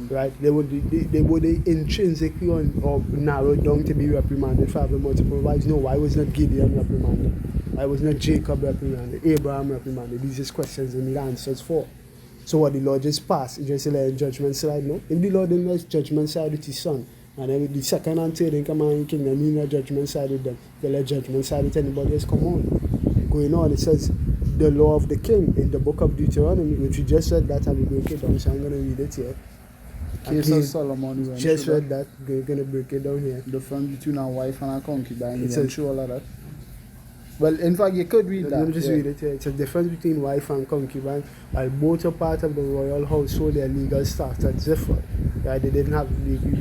Speaker 1: Right? They would intrinsically or narrowed down to be reprimanded for having multiple wives. No, why was not Gideon reprimanded? Why was not Jacob reprimanded? Abraham reprimanded? These are questions they need answers for. So what the Lord just passed, he just let judgment slide. No, if the Lord didn't let judgment side with his son, and then with the second and third in command in the kingdom, he let judgment side with them. They let judgment side with anybody else. Come on. Going on, it says the law of the king in the book of Deuteronomy, which we just read that and we break it down, so I'm gonna read it here.
Speaker 2: Case of Solomon, we
Speaker 1: just read that, we're gonna break it down here.
Speaker 2: The difference between a wife and a concubine,
Speaker 1: It
Speaker 2: you
Speaker 1: says-
Speaker 2: went through all of that. Well, in fact, you could read that.
Speaker 1: Let me just
Speaker 2: yeah.
Speaker 1: read it here. It's a difference between wife and concubine. While both are part of the royal household, their legal status differ. Right? They didn't have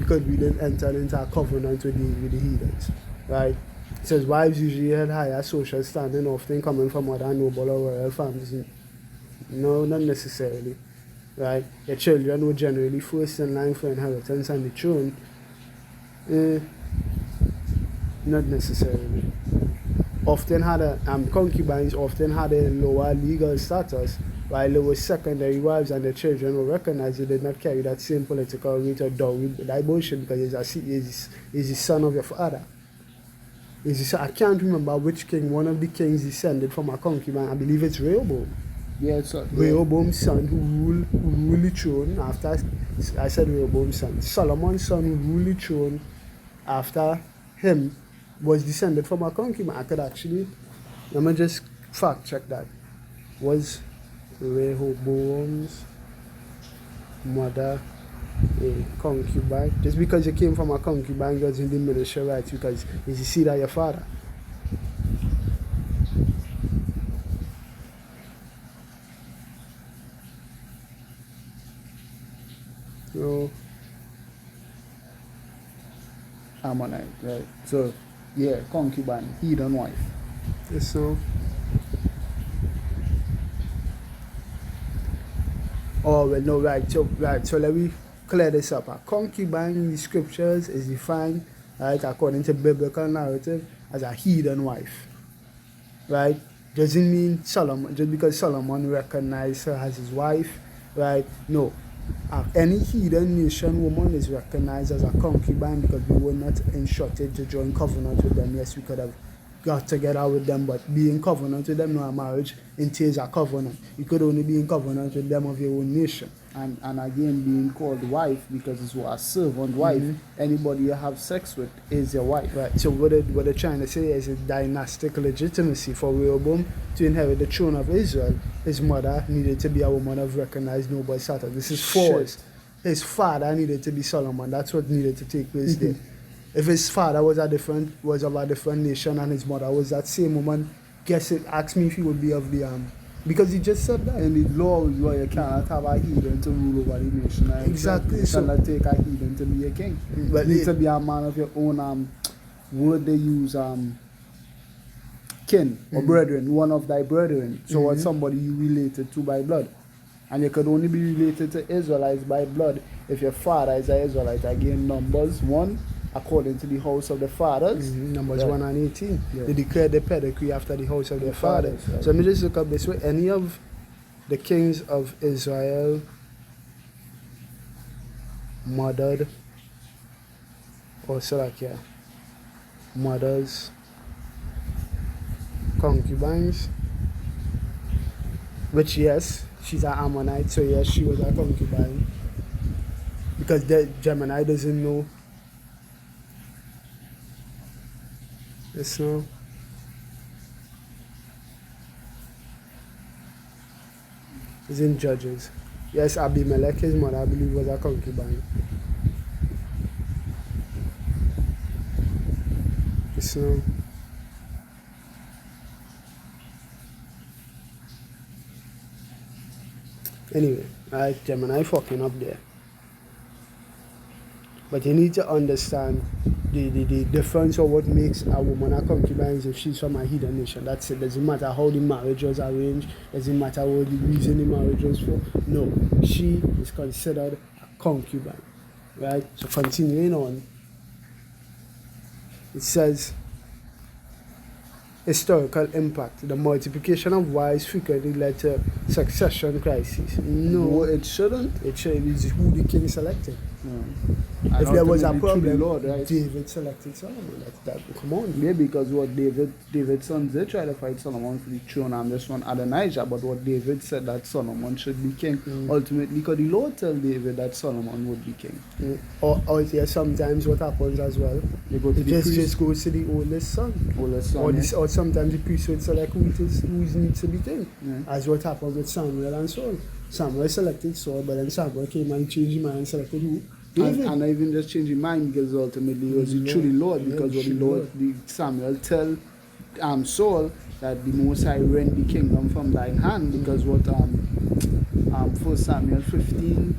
Speaker 1: because we didn't enter into a covenant with the heathens. Right? It says wives usually had higher social standing, often coming from other noble or royal families. No, not necessarily. Right? Their children were generally first in line for inheritance and the throne. Not necessarily. Concubines often had a lower legal status, while they were secondary wives and their children were recognized. They did not carry that same political weight or dowry. That bullshit, because he's the son of your father. I can't remember which king. One of the kings descended from a concubine. I believe it's Rehoboam.
Speaker 2: Yeah, so
Speaker 1: Rehoboam's son who ruled the throne after. I said Rehoboam's son. Solomon's son who ruled the throne after him was descended from a concubine. I could actually, let me just fact check that. Was Rehoboam's mother a concubine? Just because you came from a concubine doesn't diminish your rights, because it's the seed of your father. So,
Speaker 2: Ammonite, right? So, yeah, concubine, heathen wife.
Speaker 1: so. Oh, well, no, right. So let me clear this up. A concubine in the scriptures is defined, right, according to biblical narrative, as a heathen wife. Right? Doesn't mean Solomon, just because Solomon recognized her as his wife, right? No. Any heathen nation woman is recognized as a concubine because we were not instructed to join covenant with them. Yes, we could have got together with them, but being covenant with them, no, a marriage entails a covenant. You could only be in covenant with them of your own nation.
Speaker 2: And again, being called wife because it's a servant wife. Anybody you have sex with is your wife.
Speaker 1: Right. So what they're trying to say is a dynastic legitimacy for Rehoboam to inherit the throne of Israel. His mother needed to be a woman of recognized noble status. This is forced. His father needed to be Solomon. That's what needed to take place there. If his father was of a different nation and his mother was that same woman, ask me if he would be of the because he just said that.
Speaker 2: In the law, you cannot have a heathen to rule over the nation. Right?
Speaker 1: Exactly.
Speaker 2: You cannot take a heathen to be a king.
Speaker 1: But
Speaker 2: You need to be a man of your own word they use kin or brethren, one of thy brethren. So what's somebody you related to by blood. And you could only be related to Israelites by blood if your father is an Israelite. Again, Numbers 1, according to the house of the fathers.
Speaker 1: Numbers
Speaker 2: Right.
Speaker 1: 1 and 18.
Speaker 2: Yeah.
Speaker 1: They declared the pedigree after the house of their fathers.
Speaker 2: Right.
Speaker 1: So let me just look up this way. Any of the kings of Israel murdered or Salakia mothers concubines, which yes, she's an Ammonite, so yes, she was a concubine, because the Gemini doesn't know. Yes, no. It's in Judges. Yes, Abimelech, his mother, I believe, was a concubine. Yes, no. Anyway, alright, Gemini fucking up there. But you need to understand the difference of what makes a woman a concubine is if she's from a heathen nation. That's it. Doesn't matter how the marriage was arranged, doesn't matter what the reason the marriage was for. No, she is considered a concubine. Right? So continuing on, it says historical impact. The multiplication of wives frequently led to succession crises.
Speaker 2: No, it shouldn't.
Speaker 1: It is who the king selected.
Speaker 2: No.
Speaker 1: If there was a
Speaker 2: ultimately through
Speaker 1: problem,
Speaker 2: the Lord, right?
Speaker 1: David selected Solomon. Come on.
Speaker 2: Maybe because what David's sons did try to fight Solomon for the throne, and this one Adonijah, but what David said that Solomon should be king. Ultimately, because the Lord tell David that Solomon would be king.
Speaker 1: Or yeah, sometimes what happens as well,
Speaker 2: They go to
Speaker 1: it
Speaker 2: the priest.
Speaker 1: just goes to the oldest son.
Speaker 2: Yeah.
Speaker 1: Or sometimes the priest would select who needs to be king.
Speaker 2: Yeah.
Speaker 1: As what happened with Samuel and Saul. Samuel selected Saul, but then Samuel came and changed his mind and selected who? David.
Speaker 2: And I even just change your mind because ultimately it was the true Lord, because what the Lord, Samuel tell Saul that the Most High rent the kingdom from thine hand, because what 1 Samuel 15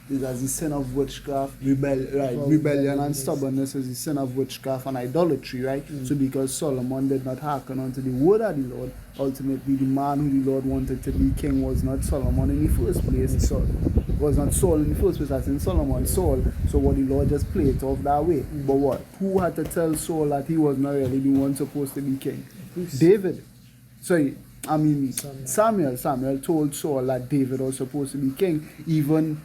Speaker 2: is as the sin of witchcraft, rebellion and stubbornness is the sin of witchcraft and idolatry, right? So because Solomon did not hearken unto the word of the Lord, ultimately the man who the Lord wanted to be king was not Solomon in the first place. Was not Saul in the first place, as in Solomon, Saul. So what the Lord just played it off that way. But what? Who had to tell Saul that he was not really the one supposed to be king? David. Samuel told Saul that David was supposed to be king. Even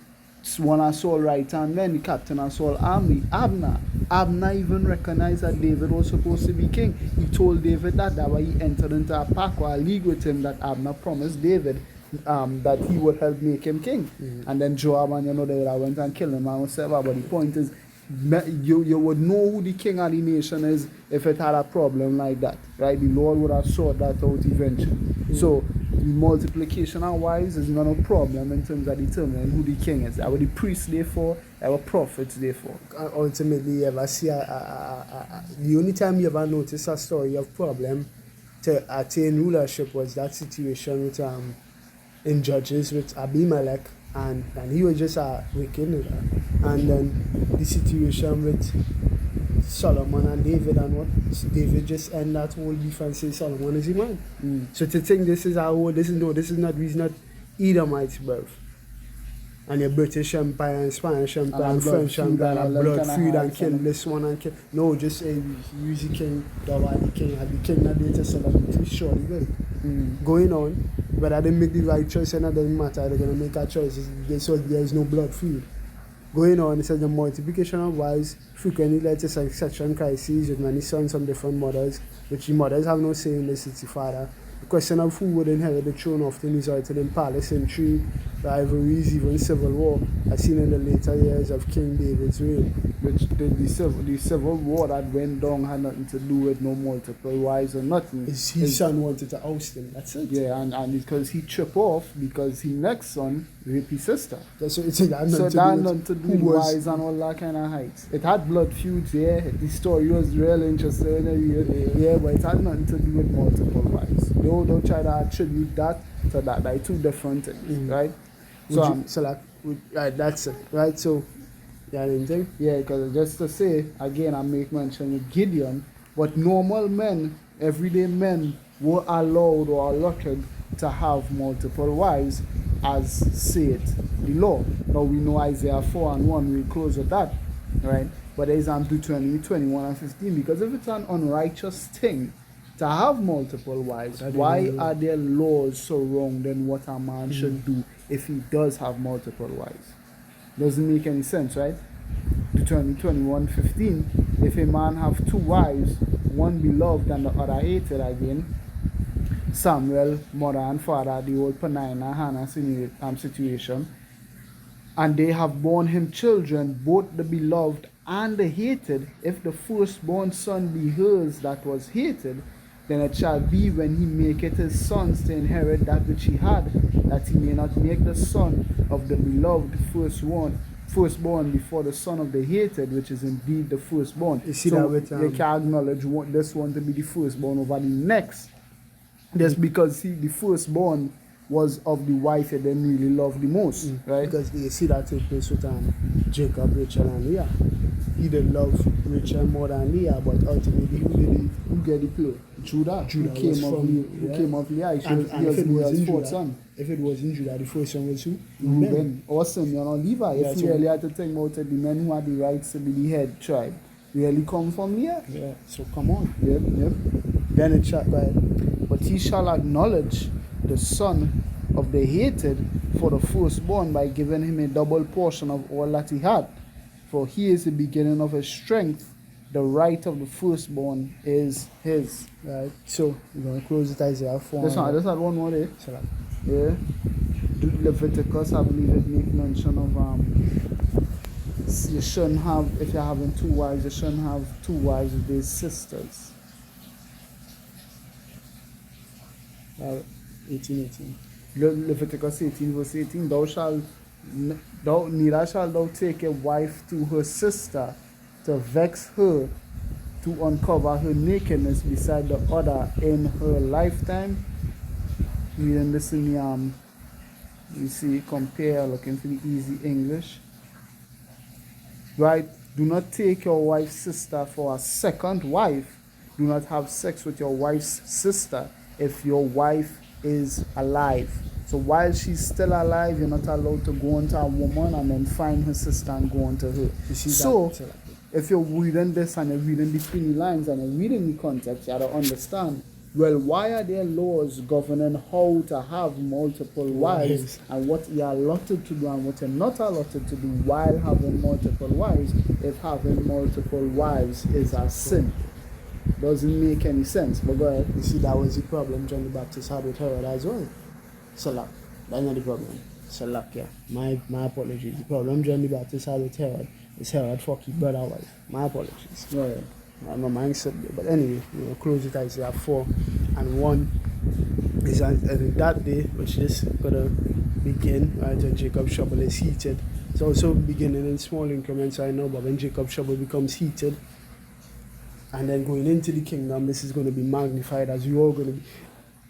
Speaker 2: one of Saul's right hand men, the captain of Saul's army, Abner even recognized that David was supposed to be king. He told David that why he entered into a pact or a league with him, that Abner promised David that he would help make him king. And then Joab and they would have went and killed him and whatever. But the point is, you would know who the king of the nation is if it had a problem like that, right? The Lord would have sorted that out eventually. So the multiplication of wives is not a problem in terms of determining who the king is. That what the priests there for, that what prophets there for.
Speaker 1: Ultimately, you ever see the only time you ever notice a story of problem to attain rulership was that situation with in Judges with Abimelech, and he was just a wicked nigga. And then the situation with Solomon and David, and what David just end that whole beef and say Solomon is the man. So to think this is not Edomite birth. And your British Empire and Spanish Empire and French Empire and blood feud and kill this one and kill. No, just say use the king, the king, and the king that they just said that surely good. Going on, whether they make the right choice or not doesn't matter, they're gonna make a choice. So there's no blood feud. Going on, it says the multiplication of wives frequently led to succession crises with many sons from different mothers, which the mothers have no say in this, it's the father. The question of who would inherit the throne often resulted in palace intrigue, rivalries, even civil war, as seen in the later years of King David's reign.
Speaker 2: Which the civil war that went down had nothing to do with no multiple wives or nothing.
Speaker 1: His son wanted to oust him, that's it.
Speaker 2: Yeah, and because he tripped off because his next son raped his sister.
Speaker 1: That's what it had
Speaker 2: nothing to do with wives and all that kind of heights. It had blood feuds, yeah. The story was really interesting, yeah, but it had nothing to do with multiple wives. Don't try to attribute that to that. They're two different things, right?
Speaker 1: That's it, right? So, yeah, anything?
Speaker 2: Yeah, because just to say, again, I make mention of Gideon, but normal men, everyday men, were allowed or allotted to have multiple wives, as said the law. Now we know Isaiah 4 and 1, we close with that, right? But there is Deuteronomy 21 and 15, because if it's an unrighteous thing to have multiple wives, why are there laws surrounding what a man should do if he does have multiple wives? Doesn't make any sense, right? Deuteronomy 21:15. If a man have two wives, one beloved and the other hated, again, Samuel, mother and father, the old Penina, Hannah situation, and they have borne him children, both the beloved and the hated. If the firstborn son be hers that was hated, then it shall be when he maketh his sons to inherit that which he had, that he may not make the son of the beloved firstborn before the son of the hated, which is indeed the firstborn.
Speaker 1: You see
Speaker 2: so
Speaker 1: that with,
Speaker 2: they can acknowledge this one to be the firstborn over the next. Just because the firstborn was of the wife that they really loved the most, right?
Speaker 1: Because you see that take place with Jacob, Rachel, and Leah. He did love Rachel more than Leah, but ultimately
Speaker 2: who get the play? Judah who came of Leah.
Speaker 1: And if it was in Judah, if it was in Judah, the first one was who?
Speaker 2: Reuben or Simeon or Levi. If we really had to think about it, the men who had the rights to be the head tribe. really come from here.
Speaker 1: Yeah. So come on.
Speaker 2: Yep.
Speaker 1: Then it shot by.
Speaker 2: But he shall acknowledge the son of the hated for the firstborn by giving him a double portion of all that he had. For he is the beginning of his strength. The right of the firstborn is his.
Speaker 1: Right. So we're gonna close it Isaiah 4.
Speaker 2: I just had one more there.
Speaker 1: So that,
Speaker 2: Yeah. Leviticus, I believe it make mention of you shouldn't have, if you're having two wives, you shouldn't have two wives with their sisters.
Speaker 1: 18.
Speaker 2: Leviticus 18 verse 18, neither shall thou take a wife to her sister to vex her, to uncover her nakedness beside the other in her lifetime. Reading this in the you see, compare, looking for the easy English. Right? Do not take your wife's sister for a second wife. Do not have sex with your wife's sister if your wife is alive. So while she's still alive, you're not allowed to go into a woman and then find her sister and go into her.
Speaker 1: You see
Speaker 2: So,
Speaker 1: that?
Speaker 2: if you're reading this and you're reading between the lines and you're reading the context, you have to understand, well, why are there laws governing how to have multiple wives and what you're allotted to do and what you're not allotted to do while having multiple wives if having multiple wives is a sin? Doesn't make any sense, but go ahead.
Speaker 1: You see, that was the problem John the Baptist had with Herod as well. Salak. That's not the problem. Salak, yeah. My apologies. The problem John the Baptist had with Herod is Herod fuck his brother wife. My apologies.
Speaker 2: Go ahead.
Speaker 1: My mindset there. But anyway, close it Isaiah 4 and 1 is in that day, which is gonna begin, right, when Jacob's trouble is heated. It's also beginning in small increments, I know, but when Jacob's trouble becomes heated, and then going into the kingdom, this is going to be magnified as we all going to be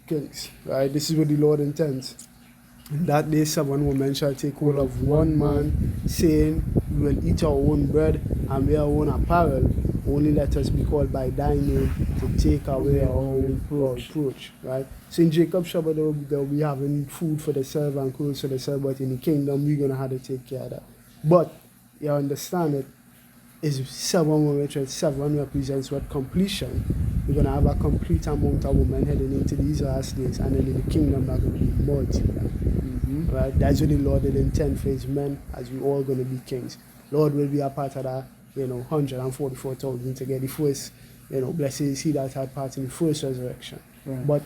Speaker 1: kings, right? This is what the Lord intends. In that day, 7 women shall take hold of one man, saying, we will eat our own bread and wear our own apparel. Only let us be called by thy name to take away our own reproach, right? So in Jacob's trouble, they'll be having food for themselves and clothes for themselves, but in the kingdom, we're going to have to take care of that. But you understand it, is 7 women, which 7 represents what completion. We're going to have a complete amount of women heading into these last days, and then in the kingdom, they're going to be multiplied. Right? That's what the Lord did intend for his men, as we all going to be kings. Lord will be a part of that, 144,000 to get the first, blessed is he that had part in the first resurrection.
Speaker 2: Right.
Speaker 1: But,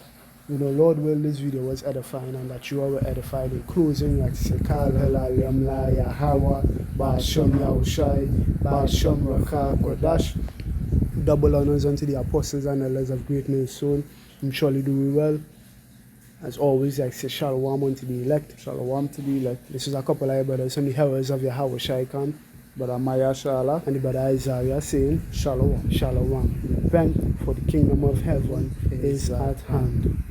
Speaker 1: Lord will, this video was edifying, and that you all were edified. In closing, like to say, Kal Halayam La Yahawa, Ba'asham Yahushai, Ba'asham Rakha Kodash. Double honors unto the apostles and elders of Great Millstone. I'm surely doing well. As always, like say, Shalom unto the elect.
Speaker 2: Shalom to the elect.
Speaker 1: This is a couple of brothers from the heralds of Yahweh Shaikan.
Speaker 2: Brother Maya Shala
Speaker 1: And the brother Isaiah saying,
Speaker 2: Shalom.
Speaker 1: Shalom. Repent, for the kingdom of heaven is at hand.